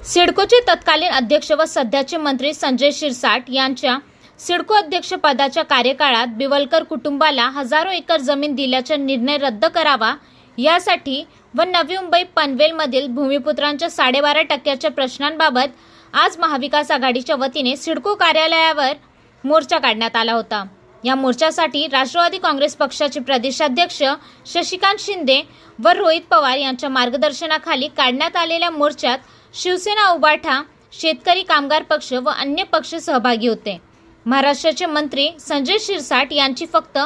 सिडकोचे तत्कालीन अध्यक्ष व सध्याचे मंत्री संजय शिरसाट यांच्या सिडको अध्यक्षपदाच्या कार्यकाळात बिवलकर कुटुंबाला हजारो एकर जमीन दिल्याचा निर्णय रद्द करावा यासाठी व नवी मुंबई पनवेलमधील भूमिपुत्रांच्या 12.5% प्रश्नांबाबत आज महाविकास आघाडीच्या वतीने सिडको कार्यालयावर मोर्चा काढण्यात आला होता। या मोर्चासाठी राष्ट्रवादी काँग्रेस पक्षाचे प्रदेशाध्यक्ष शशिकांत शिंदे व रोहित पवार यांच्या मार्गदर्शनाखाली काढण्यात आलेल्या मोर्चात शिवसेना, उभाटा, शेतकरी कामगार पक्ष व अन्य पक्ष सहभागी होते। महाराष्ट्राचे मंत्री संजय शिरसाट यांची फक्त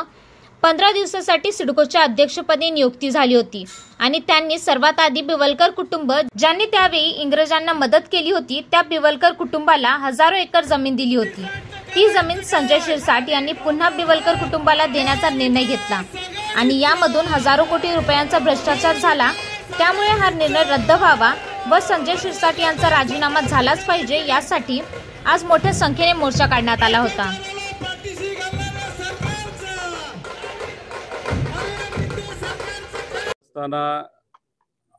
15 दिवसासाठी सिडकोच्या अध्यक्षपदी नियुक्ती झाली होती आणि त्यांनी सर्वात आधी बिवलकर कुटुंब ज्यांनी त्यावेळी इंग्रजांना मदत केली होती त्या बिवलकर कुटुंबाला हजारो एकर जमीन दिली होती। ती जमीन संजय शिरसाट यांनी पुन्हा बिवलकर कुटुंबाला देण्याचा निर्णय घेतला आणि यामधून हजारो कोटी रुपयांचा भ्रष्टाचार झाला। त्यामुळे हा निर्णय रद्द व्हावा व संजय शिरसाट यांचा राजीनामा झालाच पाहिजे यासाठी आज मोठ्या संख्येने मोर्चा काढण्यात आला होता।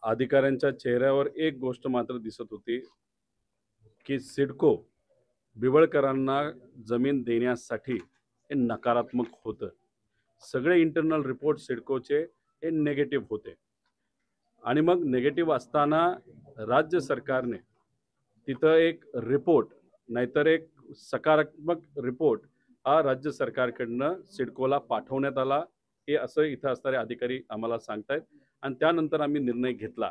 अधिकाऱ्यांच्या चेहऱ्यावर एक गोष्ट मात्र दिसत होती की सिडको बिवळकरांना जमीन देण्यासाठी हे नकारात्मक होतं। सगळे इंटरनल रिपोर्ट सिडकोचे हे नेगेटिव्ह होते आणि मग नेगेटिव्ह असताना राज्य सरकारने तिथं एक रिपोर्ट नाहीतर एक सकारात्मक रिपोर्ट हा राज्य सरकारकडनं सिडकोला पाठवण्यात आला हे असं इथं असणारे अधिकारी आम्हाला सांगतायत आणि त्यानंतर आम्ही निर्णय घेतला।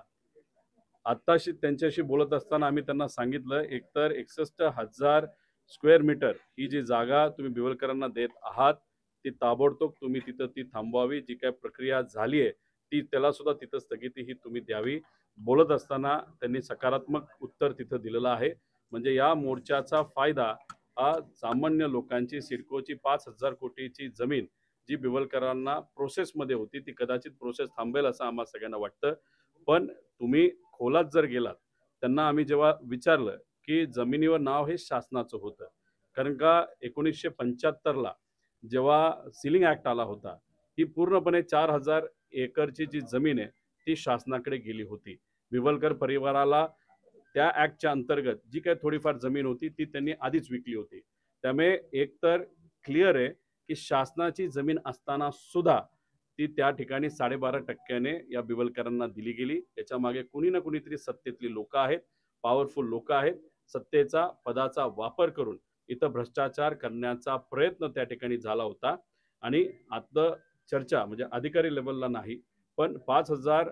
आत्ताशी त्यांच्याशी बोलत असताना आम्ही त्यांना सांगितलं एकतर 61,000 स्क्वेअर मीटर ही जी जागा तुम्ही बिवलकरांना देत आहात ती ताबडतोब तुम्ही तिथं ती थांबवावी, जी काय प्रक्रिया झाली आहे ती त्याला सुद्धा तिथं स्थगिती ही तुम्ही द्यावी। बोलत असताना त्यांनी सकारात्मक उत्तर तिथं दिलेलं आहे। म्हणजे या मोर्चाचा फायदा हा सामान्य लोकांची सिडकोची 5,000 कोटीची जमीन जी बिवलकरांना प्रोसेसमध्ये होती ती कदाचित प्रोसेस थांबेल असं आम्हाला सगळ्यांना वाटतं। पण तुम्ही खोलात जर गेलात त्यांना आम्ही जेव्हा विचारलं की जमिनीवर नाव हे शासनाचं होतं, कारण का 1975 ला जेव्हा सीलिंग ऍक्ट आला होता ही पूर्णपणे 4,000 एकरची जी जमीन आहे ती शासनाकडे गेली होती। बिवलकर परिवाराला त्या ऍक्टच्या अंतर्गत जी काही थोडीफार जमीन होती ती त्यांनी आधीच विकली होती। त्यामुळे एकतर क्लिअर आहे की शासनाची जमीन असताना सुद्धा ती त्या ठिकाणी 12.5% या बिवलकरांना दिली गेली। याच्या मागे कुणी ना कुणीतरी सत्तेतली लोक आहेत, पॉवरफुल लोक आहेत, सत्तेचा पदाचा वापर करून इथं भ्रष्टाचार करण्याचा प्रयत्न त्या ठिकाणी झाला होता। आणि आता चर्चा म्हणजे अधिकारी लेवलला नाही पण 5,000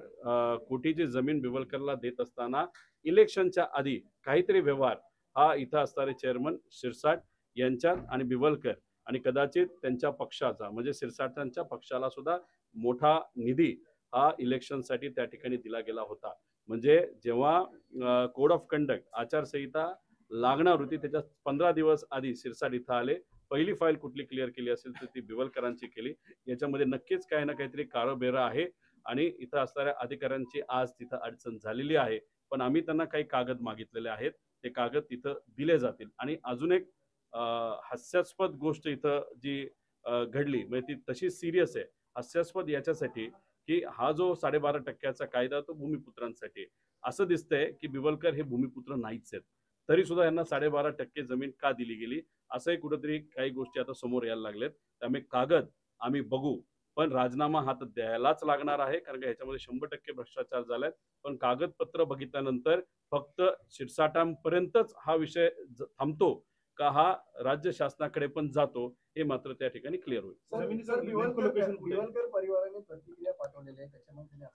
कोटीची जमीन बिवलकरला देत असताना इलेक्शनच्या आधी काहीतरी व्यवहार हा इथं असणारे चेअरमन शिरसाट यांच्यात आणि बिवलकर आणि कदाचित त्यांच्या पक्षाचा म्हणजे शिरसाटांच्या पक्षाला सुद्धा मोठा निधी हा इलेक्शनसाठी त्या ठिकाणी दिला गेला होता। म्हणजे जेव्हा कोड ऑफ कंडक्ट आचारसंहिता लागणार होती त्याच्या 15 दिवस आधी शिरसाट इथं आले। पहिली फाईल कुठली क्लिअर केली असेल तर ती बिवलकरांची केली। याच्यामध्ये नक्कीच काही ना काहीतरी काळबेरं आहे आणि इथं असणाऱ्या अधिकाऱ्यांची आज तिथं अडचण झालेली आहे। पण आम्ही त्यांना काही कागद मागितलेले आहेत, ते कागद तिथं दिले जातील। आणि अजून एक हास्यास्पद गोष्ट इथं जी घडली म्हणजे ती तशी सिरियस आहे, हास्यास्पद याच्यासाठी की हा जो 12.5%चा कायदा तो भूमिपुत्रांसाठी असं दिसतंय की बिवलकर हे भूमिपुत्र नाहीच आहेत, तरी सुद्धा यांना 12.5% जमीन का दिली गेली असंही कुठेतरी काही गोष्टी आता समोर यायला लागल्यात। त्यामुळे कागद आम्ही बघू पण राजीनामा हा तर द्यायलाच लागणार आहे, कारण का ह्याच्यामध्ये 100% भ्रष्टाचार झालाय। पण कागदपत्र बघितल्यानंतर फक्त शिरसाटांपर्यंतच हा विषय थांबतो का हा राज्य शासनाकडे पण जातो हे मात्र त्या ठिकाणी क्लिअर होईल।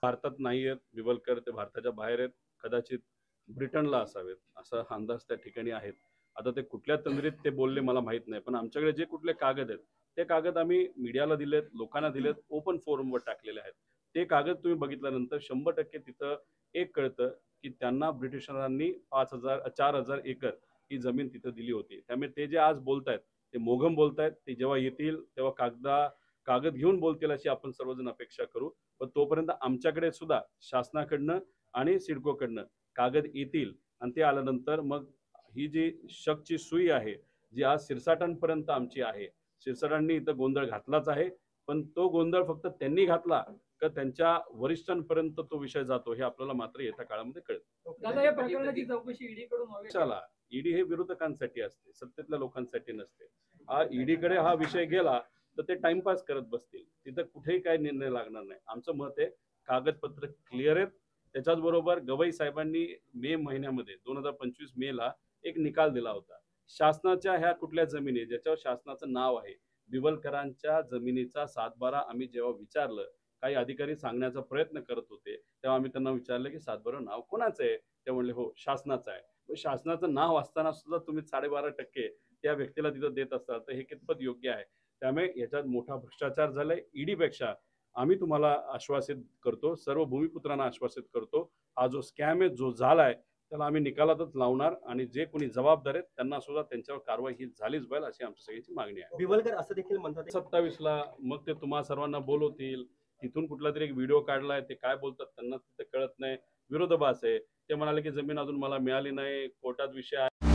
भारतात नाही आहेत बिवलकर, ते भारताच्या बाहेर आहेत, कदाचित ब्रिटनला असावेत असा अंदाज त्या ठिकाणी आहेत। आता ते कुठल्या तंद्रीत ते बोलले मला माहित नाही, पण आमच्याकडे जे कुठले कागद आहेत ते कागद आम्ही मीडियाला दिलेत, लोकांना दिलेत, ओपन फोरमवर टाकलेले आहेत। ते कागद तुम्ही बघितल्यानंतर 100% तिथं एक कळतं की त्यांना ब्रिटिशरांनी 4,000 एकर ही जमीन तिथं दिली होती। त्यामुळे ते जे आज बोलतायत ते मोघम बोलतायत, ते जेव्हा येतील तेव्हा कागद घेऊन बोलतील अशी आपण सर्वजण अपेक्षा करू। पण तोपर्यंत आमच्याकडे सुद्धा शासनाकडनं आणि सिडकोकडनं कागद येतील आणि ते आल्यानंतर मग ही जी शकची सुई आहे जी आज शिरसाटांपर्यंत आमची आहे, शिरसाटांनी इथं गोंधळ घातलाच आहे, पण तो गोंधळ फक्त त्यांनी घातला का त्यांच्या वरिष्ठांपर्यंत तो विषय जातो हे आपल्याला मात्र येत्या काळामध्ये कळेल. दादा, या प्रकरणाची चौकशी ईडी कडून व्हावी. चला, ईडी हे विरोधकांसाठी असते, सत्तेतल्या लोकांसाठी नसते. हा ईडीकडे हा विषय गेला तर ते टाइमपास करत बसतील, तिथं कुठेही काय निर्णय लागणार नाही. आमचं मत आहे कागदपत्र क्लिअर आहेत. त्याच्याच बरोबर गवई साहेबांनी मे महिन्यामध्ये 2025 मे ला एक निकाल दिला होता. शासनाच्या ह्या कुठल्या जमिनी ज्याच्यावर शासनाचं नाव आहे, बिवलकरांच्या जमिनीचा 7/12 आम्ही जेव्हा विचारलं, काही अधिकारी सांगण्याचा प्रयत्न करत होते, तेव्हा आम्ही त्यांना विचारलं की 7/12 नाव कोणाचं आहे. ते म्हणले हो शासनाचं आहे. शासनाचं नाव असताना सुद्धा तुम्ही 12.5% त्या व्यक्तीला तिथं देत असाल तर हे कितपत योग्य आहे. त्यामुळे याच्यात मोठा भ्रष्टाचार झालाय. ईडीपेक्षा आम्ही तुम्हाला आश्वासित करतो, सर्व भूमिपुत्रांना आश्वासित करतो, हा जो स्कॅम आहे जो झालाय त्याला आम्ही निकालातच लावणार आणि जे कोणी जबाबदार आहेत त्यांना सुद्धा त्यांच्यावर कारवाई ही झालीच पाहिजे अशी आमच्या सगळ्यांची मागणी आहे. बिवलकर असं देखील म्हणतात 27ला मग ते तुम्हा सर्वांना बोलवतील. तिथून कुठला तरी एक व्हिडिओ काढलाय, ते काय बोलतात त्यांना तिथे कळत नाही. विरोधाभास आहे. ते म्हणाले की जमीन अजून मला मिळाली नाही, कोर्टात विषय आहे.